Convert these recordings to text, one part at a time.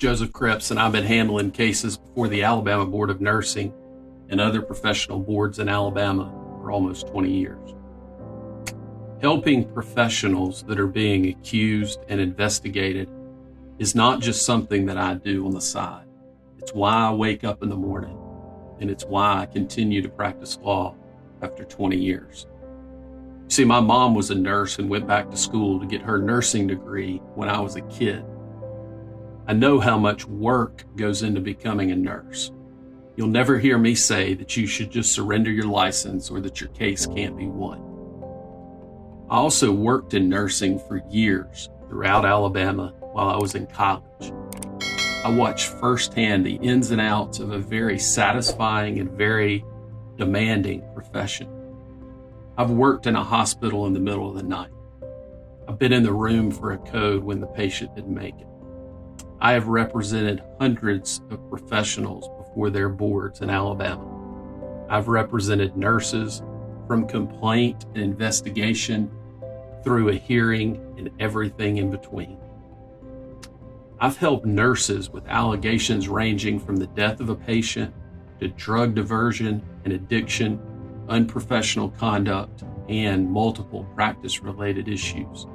Joseph Kreps, and I've been handling cases before the Alabama Board of Nursing and other professional boards in Alabama for almost 20 years. Helping professionals that are being accused and investigated is not just something that I do on the side. It's why I wake up in the morning, and it's why I continue to practice law after 20 years. See, my mom was a nurse and went back to school to get her nursing degree when I was a kid. I know how much work goes into becoming a nurse. You'll never hear me say that you should just surrender your license or that your case can't be won. I also worked in nursing for years throughout Alabama while I was in college. I watched firsthand the ins and outs of a very satisfying and very demanding profession. I've worked in a hospital in the middle of the night. I've been in the room for a code when the patient didn't make it. I have represented hundreds of professionals before their boards in Alabama. I've represented nurses from complaint and investigation through a hearing and everything in between. I've helped nurses with allegations ranging from the death of a patient to drug diversion and addiction, unprofessional conduct, and multiple practice-related issues.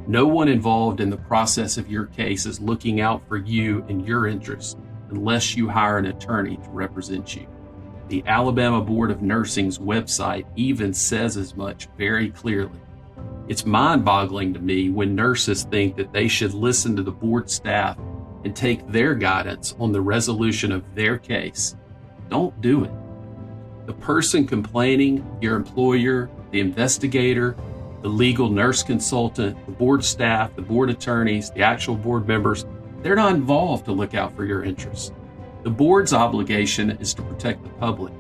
No one involved in the process of your case is looking out for you and your interests unless you hire an attorney to represent you. The Alabama Board of Nursing's website even says as much very clearly. It's mind-boggling to me when nurses think that they should listen to the board staff and take their guidance on the resolution of their case. Don't do it. The person complaining, your employer, the investigator, the legal nurse consultant, the board staff, the board attorneys, the actual board members, they're not involved to look out for your interests. The board's obligation is to protect the public.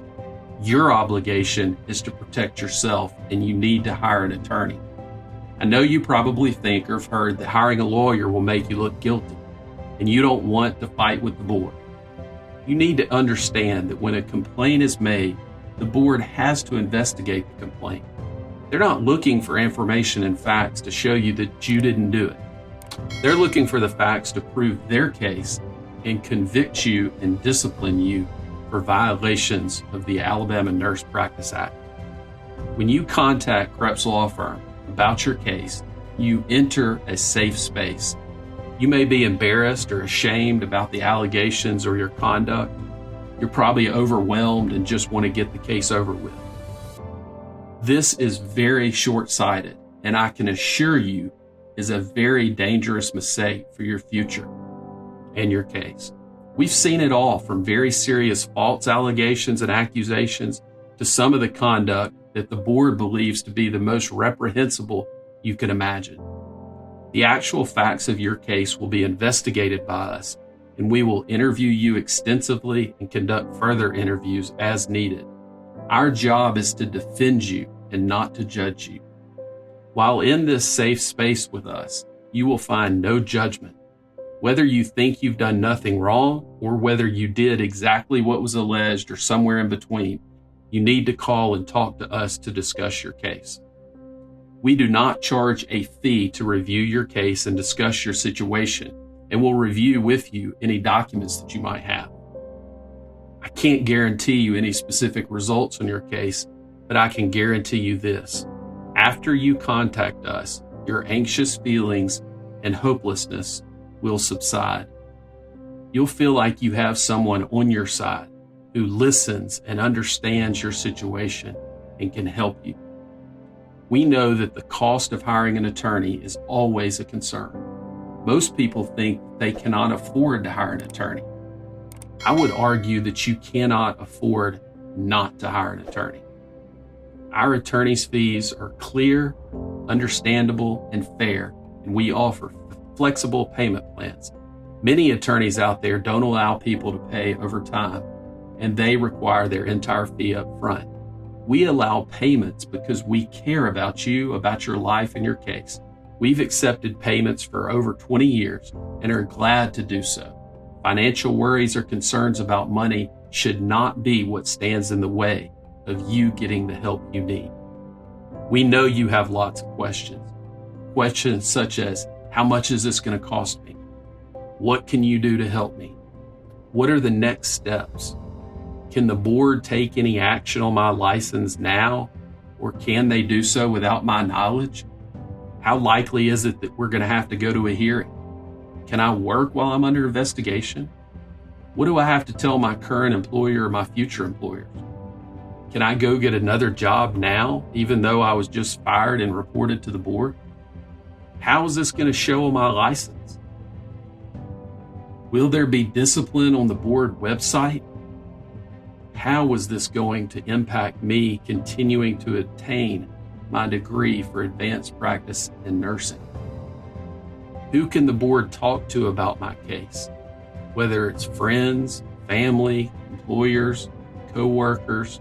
Your obligation is to protect yourself, and you need to hire an attorney. I know you probably think or have heard that hiring a lawyer will make you look guilty, and you don't want to fight with the board. You need to understand that when a complaint is made, the board has to investigate the complaint. They're not looking for information and facts to show you that you didn't do it. They're looking for the facts to prove their case and convict you and discipline you for violations of the Alabama Nurse Practice Act. When you contact Kreps Law Firm about your case, you enter a safe space. You may be embarrassed or ashamed about the allegations or your conduct. You're probably overwhelmed and just want to get the case over with. This is very short-sighted, and I can assure you is a very dangerous mistake for your future and your case. We've seen it all, from very serious false allegations and accusations to some of the conduct that the board believes to be the most reprehensible you can imagine. The actual facts of your case will be investigated by us, and we will interview you extensively and conduct further interviews as needed. Our job is to defend you and not to judge you. While in this safe space with us, you will find no judgment. Whether you think you've done nothing wrong or whether you did exactly what was alleged or somewhere in between, you need to call and talk to us to discuss your case. We do not charge a fee to review your case and discuss your situation, and we'll review with you any documents that you might have. I can't guarantee you any specific results on your case, but I can guarantee you this. After you contact us, your anxious feelings and hopelessness will subside. You'll feel like you have someone on your side who listens and understands your situation and can help you. We know that the cost of hiring an attorney is always a concern. Most people think they cannot afford to hire an attorney. I would argue that you cannot afford not to hire an attorney. Our attorney's fees are clear, understandable, and fair, and we offer flexible payment plans. Many attorneys out there don't allow people to pay over time, and they require their entire fee up front. We allow payments because we care about you, about your life and your case. We've accepted payments for over 20 years and are glad to do so. Financial worries or concerns about money should not be what stands in the way of you getting the help you need. We know you have lots of questions. Questions such as, how much is this going to cost me? What can you do to help me? What are the next steps? Can the board take any action on my license now, or can they do so without my knowledge? How likely is it that we're going to have to go to a hearing? Can I work while I'm under investigation? What do I have to tell my current employer or my future employers? Can I go get another job now, even though I was just fired and reported to the board? How is this going to show on my license? Will there be discipline on the board website? How is this going to impact me continuing to obtain my degree for advanced practice in nursing? Who can the board talk to about my case? Whether it's friends, family, employers, co-workers,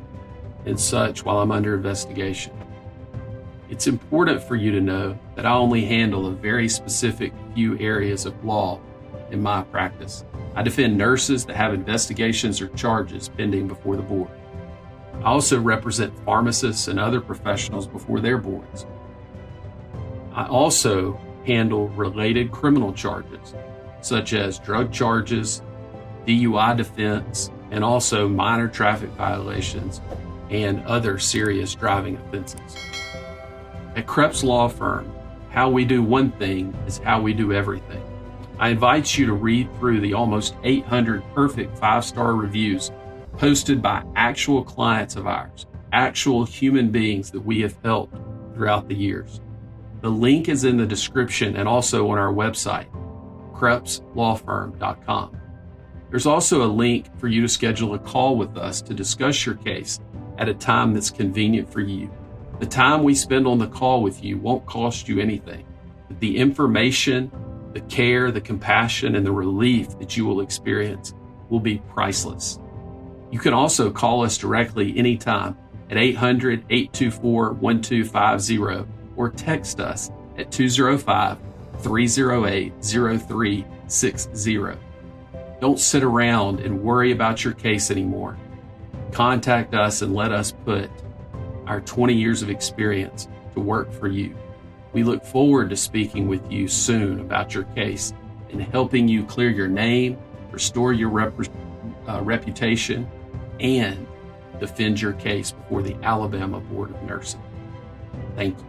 and such while I'm under investigation. It's important for you to know that I only handle a very specific few areas of law in my practice. I defend nurses that have investigations or charges pending before the board. I also represent pharmacists and other professionals before their boards. I also handle related criminal charges, such as drug charges, DUI defense, and also minor traffic violations and other serious driving offenses. At Kreps Law Firm, how we do one thing is how we do everything. I invite you to read through the almost 800 perfect 5-star reviews posted by actual clients of ours, actual human beings that we have helped throughout the years. The link is in the description and also on our website, krepslawfirm.com. There's also a link for you to schedule a call with us to discuss your case at a time that's convenient for you. The time we spend on the call with you won't cost you anything, but the information, the care, the compassion, and the relief that you will experience will be priceless. You can also call us directly anytime at 800-824-1250 or text us at 205-308-0360. Don't sit around and worry about your case anymore. Contact us and let us put our 20 years of experience to work for you. We look forward to speaking with you soon about your case and helping you clear your name, restore your reputation, and defend your case before the Alabama Board of Nursing. Thank you.